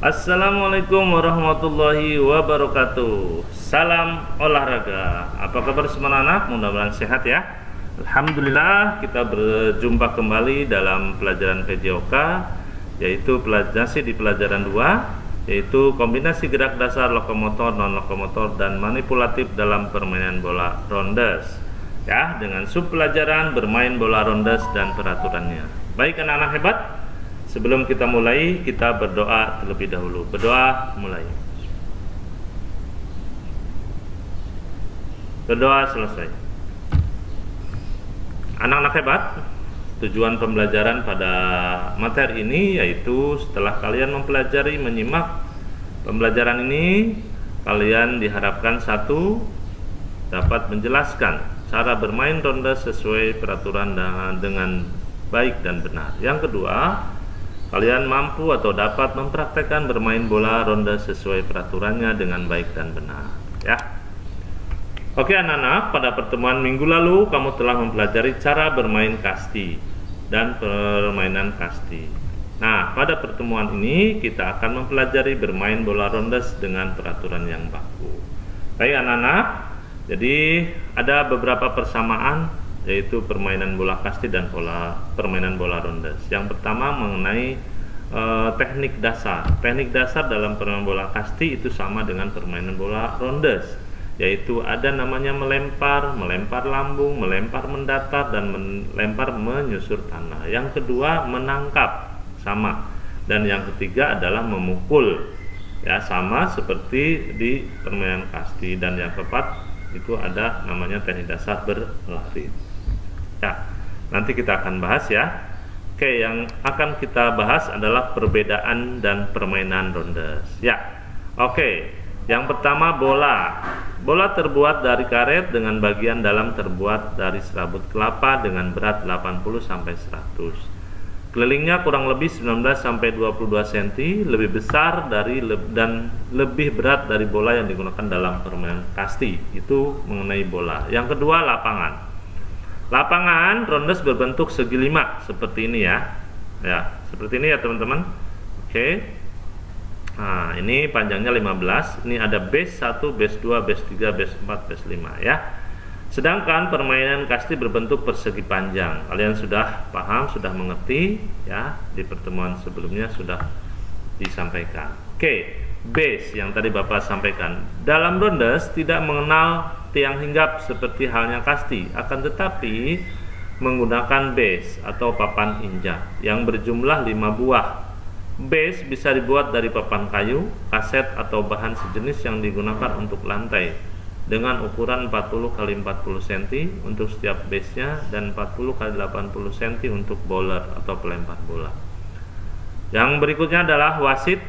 Assalamualaikum warahmatullahi wabarakatuh. Salam olahraga. Apa kabar semua anak? Mudah-mudahan sehat ya. Alhamdulillah, kita berjumpa kembali dalam pelajaran PJOK, yaitu masih di pelajaran 2, yaitu kombinasi gerak dasar lokomotor, non lokomotor dan manipulatif dalam permainan bola rondes. Ya, dengan sub pelajaran bermain bola rondes dan peraturannya. Baik anak-anak hebat. Sebelum kita mulai, kita berdoa terlebih dahulu. Berdoa mulai. Berdoa selesai. Anak-anak hebat, tujuan pembelajaran pada materi ini yaitu setelah kalian mempelajari, menyimak pembelajaran ini, kalian diharapkan satu, dapat menjelaskan cara bermain ronde sesuai peraturan dengan baik dan benar. Yang kedua, kalian mampu atau dapat mempraktekkan bermain bola ronde sesuai peraturannya dengan baik dan benar ya. Oke anak-anak, pada pertemuan minggu lalu kamu telah mempelajari cara bermain kasti dan permainan kasti. Nah, pada pertemuan ini kita akan mempelajari bermain bola rondes dengan peraturan yang baku. Baik anak-anak, jadi ada beberapa persamaan yaitu permainan bola kasti dan permainan bola rondes. Yang pertama mengenai teknik dasar. Teknik dasar dalam permainan bola kasti itu sama dengan permainan bola rondes, yaitu ada namanya melempar lambung, melempar mendatar, dan melempar menyusur tanah. Yang kedua menangkap, sama. Dan yang ketiga adalah memukul, ya sama seperti di permainan kasti. Dan yang keempat itu ada namanya teknik dasar berlari. Ya, nanti kita akan bahas ya. Oke, yang akan kita bahas adalah perbedaan dan permainan rondes. Ya, oke. Yang pertama bola. Bola terbuat dari karet dengan bagian dalam terbuat dari serabut kelapa dengan berat 80-100. Kelilingnya kurang lebih 19-22 cm, lebih besar dan lebih berat dari bola yang digunakan dalam permainan kasti. Itu mengenai bola. Yang kedua lapangan. Lapangan rondes berbentuk segi 5 seperti ini ya. Ya, seperti ini ya teman-teman. Oke. Nah, ini panjangnya 15. Ini ada base 1, base 2, base 3, base 4, base 5 ya. Sedangkan permainan kasti berbentuk persegi panjang. Kalian sudah paham, sudah mengerti ya. Di pertemuan sebelumnya sudah disampaikan. Oke, base yang tadi Bapak sampaikan. Dalam rondes tidak mengenal tiang hinggap seperti halnya kasti, akan tetapi menggunakan base atau papan injak yang berjumlah 5 buah. Base bisa dibuat dari papan kayu, kaset atau bahan sejenis yang digunakan untuk lantai dengan ukuran 40 x 40 cm untuk setiap base-nya dan 40 x 80 cm untuk bowler atau pelempar bola. Yang berikutnya adalah wasit.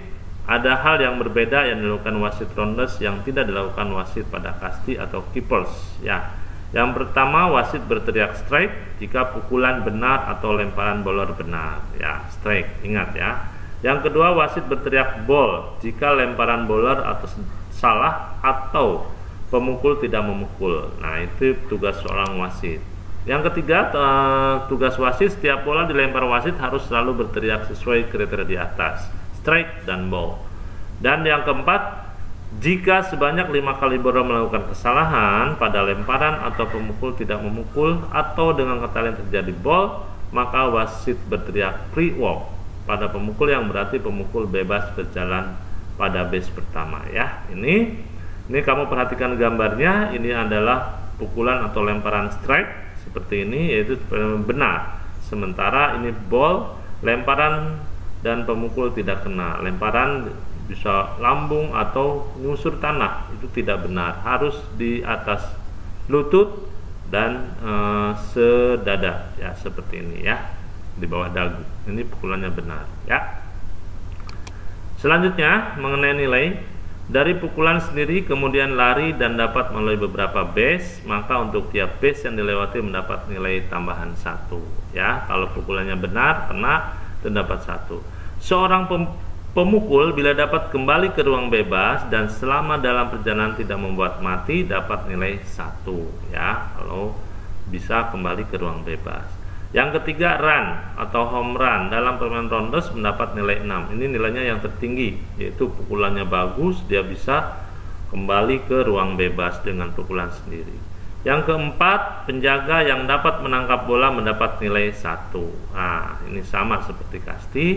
Ada hal yang berbeda yang dilakukan wasit rondes yang tidak dilakukan wasit pada kasti atau keepers ya. Yang pertama, wasit berteriak strike jika pukulan benar atau lemparan bowler benar ya, strike, ingat ya. Yang kedua, wasit berteriak ball jika lemparan bowler atau salah atau pemukul tidak memukul. Nah, itu tugas seorang wasit. Yang ketiga, tugas wasit, setiap bola dilempar wasit harus selalu berteriak sesuai kriteria di atas, strike dan ball. Dan yang keempat, jika sebanyak 5 kali bola melakukan kesalahan pada lemparan atau pemukul tidak memukul atau dengan kata lain terjadi ball, maka wasit berteriak free walk pada pemukul yang berarti pemukul bebas berjalan pada base pertama ya. Ini kamu perhatikan gambarnya, ini adalah pukulan atau lemparan strike seperti ini, yaitu benar. Sementara ini ball, lemparan dan pemukul tidak kena. Lemparan bisa lambung atau nyusur tanah, itu tidak benar. Harus di atas lutut dan sedada ya, seperti ini ya, di bawah dagu. Ini pukulannya benar ya. Selanjutnya mengenai nilai dari pukulan sendiri kemudian lari dan dapat melalui beberapa base, maka untuk tiap base yang dilewati mendapat nilai tambahan 1 ya. Kalau pukulannya benar, kena, dan dapat 1. Seorang pemukul bila dapat kembali ke ruang bebas dan selama dalam perjalanan tidak membuat mati dapat nilai 1 ya, kalau bisa kembali ke ruang bebas. Yang ketiga run atau home run dalam permainan rondes mendapat nilai 6. Ini nilainya yang tertinggi, yaitu pukulannya bagus, dia bisa kembali ke ruang bebas dengan pukulan sendiri. Yang keempat, penjaga yang dapat menangkap bola mendapat nilai 1. Nah, ini sama seperti kasti.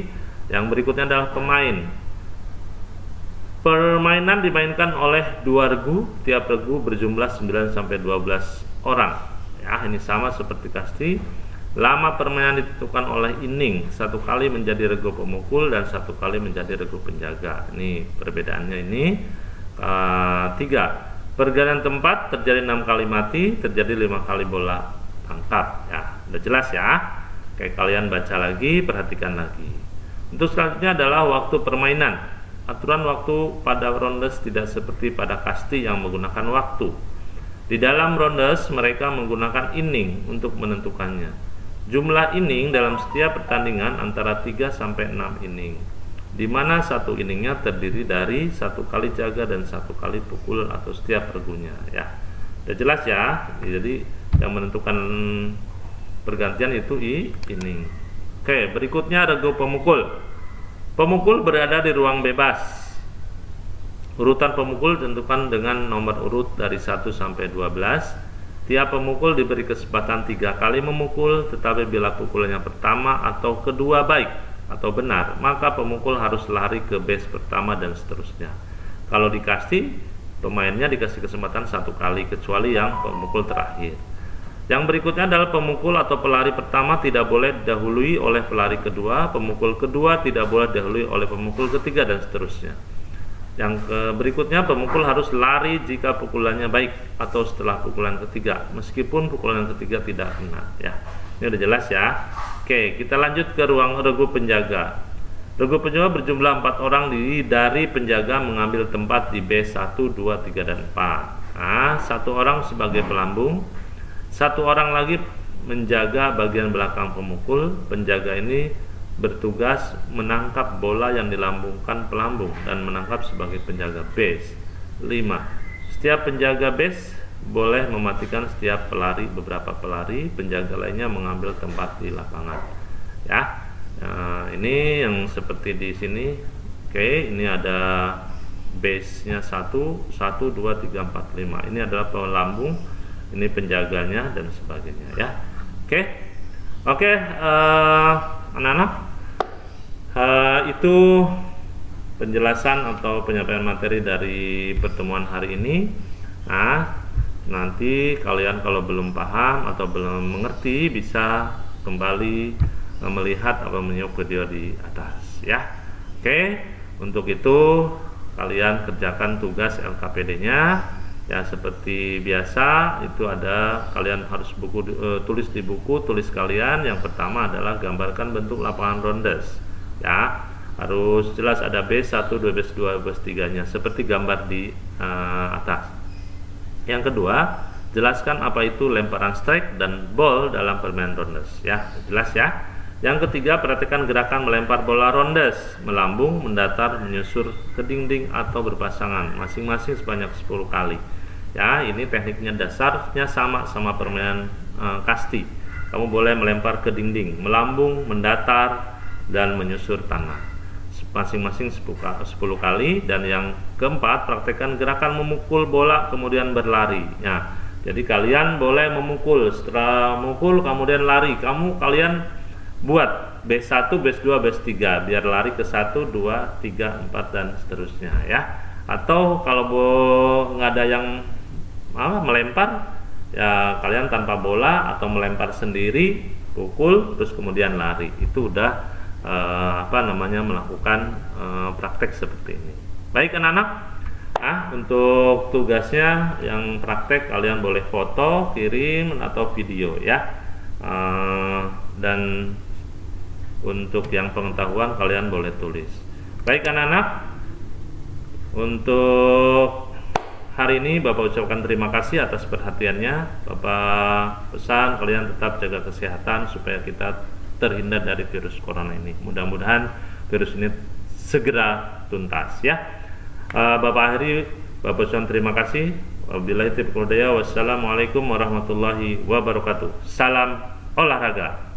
Yang berikutnya adalah pemain. Permainan dimainkan oleh 2 regu, tiap regu berjumlah 9 sampai 12 orang. Ya, ini sama seperti kasti. Lama permainan ditentukan oleh inning, 1 kali menjadi regu pemukul dan 1 kali menjadi regu penjaga. Ini perbedaannya ini. 3. Pergantian tempat terjadi 6 kali mati, terjadi 5 kali bola tangkap. Ya, udah jelas ya. Oke, kalian baca lagi, perhatikan lagi. Untuk selanjutnya adalah waktu permainan. Aturan waktu pada rondes tidak seperti pada kasti yang menggunakan waktu. Di dalam rondes mereka menggunakan inning untuk menentukannya. Jumlah inning dalam setiap pertandingan antara 3 sampai 6 inning, di mana satu inningnya terdiri dari 1 kali jaga dan 1 kali pukul atau setiap regunya. Ya, udah jelas ya. Jadi yang menentukan pergantian itu inning. Oke, berikutnya regu pemukul. Pemukul berada di ruang bebas. Urutan pemukul ditentukan dengan nomor urut dari 1 sampai 12. Tiap pemukul diberi kesempatan 3 kali memukul, tetapi bila pukulannya pertama atau kedua baik atau benar, maka pemukul harus lari ke base pertama dan seterusnya. Kalau di kasti, pemainnya dikasih kesempatan 1 kali, kecuali yang pemukul terakhir. Yang berikutnya adalah pemukul atau pelari pertama tidak boleh didahului oleh pelari kedua, pemukul kedua tidak boleh didahului oleh pemukul ketiga, dan seterusnya. Yang berikutnya, pemukul harus lari jika pukulannya baik atau setelah pukulan ketiga, meskipun pukulan yang ketiga tidak kena. Ya, ini udah jelas ya. Oke, kita lanjut ke ruang regu penjaga. Regu penjaga berjumlah 4 orang, dari penjaga mengambil tempat di base 1, 2, 3, dan 4. Nah, 1 orang sebagai pelambung, 1 orang lagi menjaga bagian belakang pemukul. Penjaga ini bertugas menangkap bola yang dilambungkan pelambung dan menangkap sebagai penjaga base. 5. Setiap penjaga base boleh mematikan setiap pelari. Beberapa pelari penjaga lainnya mengambil tempat di lapangan. Ya, nah, ini yang seperti di sini. Oke, ini ada base-nya 1, 1, 2, 3, 4, 5. Ini adalah pelambung, ini penjaganya dan sebagainya. Ya, oke, anak-anak. Itu penjelasan atau penyampaian materi dari pertemuan hari ini. Nah, nanti kalian kalau belum paham atau belum mengerti bisa kembali melihat atau menyimak video di atas ya. Oke, untuk itu kalian kerjakan tugas LKPD-nya ya, seperti biasa. Itu ada, kalian harus tulis di buku tulis kalian. Yang pertama adalah gambarkan bentuk lapangan rondes. Ya, harus jelas ada base 1, 2, base 2, base 3 nya seperti gambar di atas. Yang kedua, jelaskan apa itu lemparan strike dan ball dalam permainan rondes ya, jelas ya. Yang ketiga, perhatikan gerakan melempar bola rondes, melambung, mendatar, menyusur ke dinding atau berpasangan masing-masing sebanyak 10 kali. Ya, ini tekniknya dasarnya sama permainan kasti. Kamu boleh melempar ke dinding, melambung, mendatar, dan menyusur tanah masing-masing 10 kali. Dan yang keempat, praktekkan gerakan memukul bola kemudian berlari. Nah, jadi kalian boleh memukul, setelah memukul kemudian lari. Kalian buat base 1, base 2, base 3 biar lari ke 1, 2, 3, 4 dan seterusnya ya. Atau kalau nggak ada yang melempar ya, kalian tanpa bola atau melempar sendiri, pukul terus kemudian lari. Itu udah melakukan praktek seperti ini. Baik anak-anak, untuk tugasnya yang praktek kalian boleh foto, kirim atau video ya. Dan untuk yang pengetahuan kalian boleh tulis. Baik anak-anak, untuk hari ini Bapak ucapkan terima kasih atas perhatiannya. Bapak pesan kalian tetap jaga kesehatan supaya kita terhindar dari virus corona ini. Mudah-mudahan virus ini segera tuntas ya. Bapak akhiri, Bapak ucapkan terima kasih. Wabillahi taufiq wal hidayah. Wassalamualaikum warahmatullahi wabarakatuh. Salam olahraga.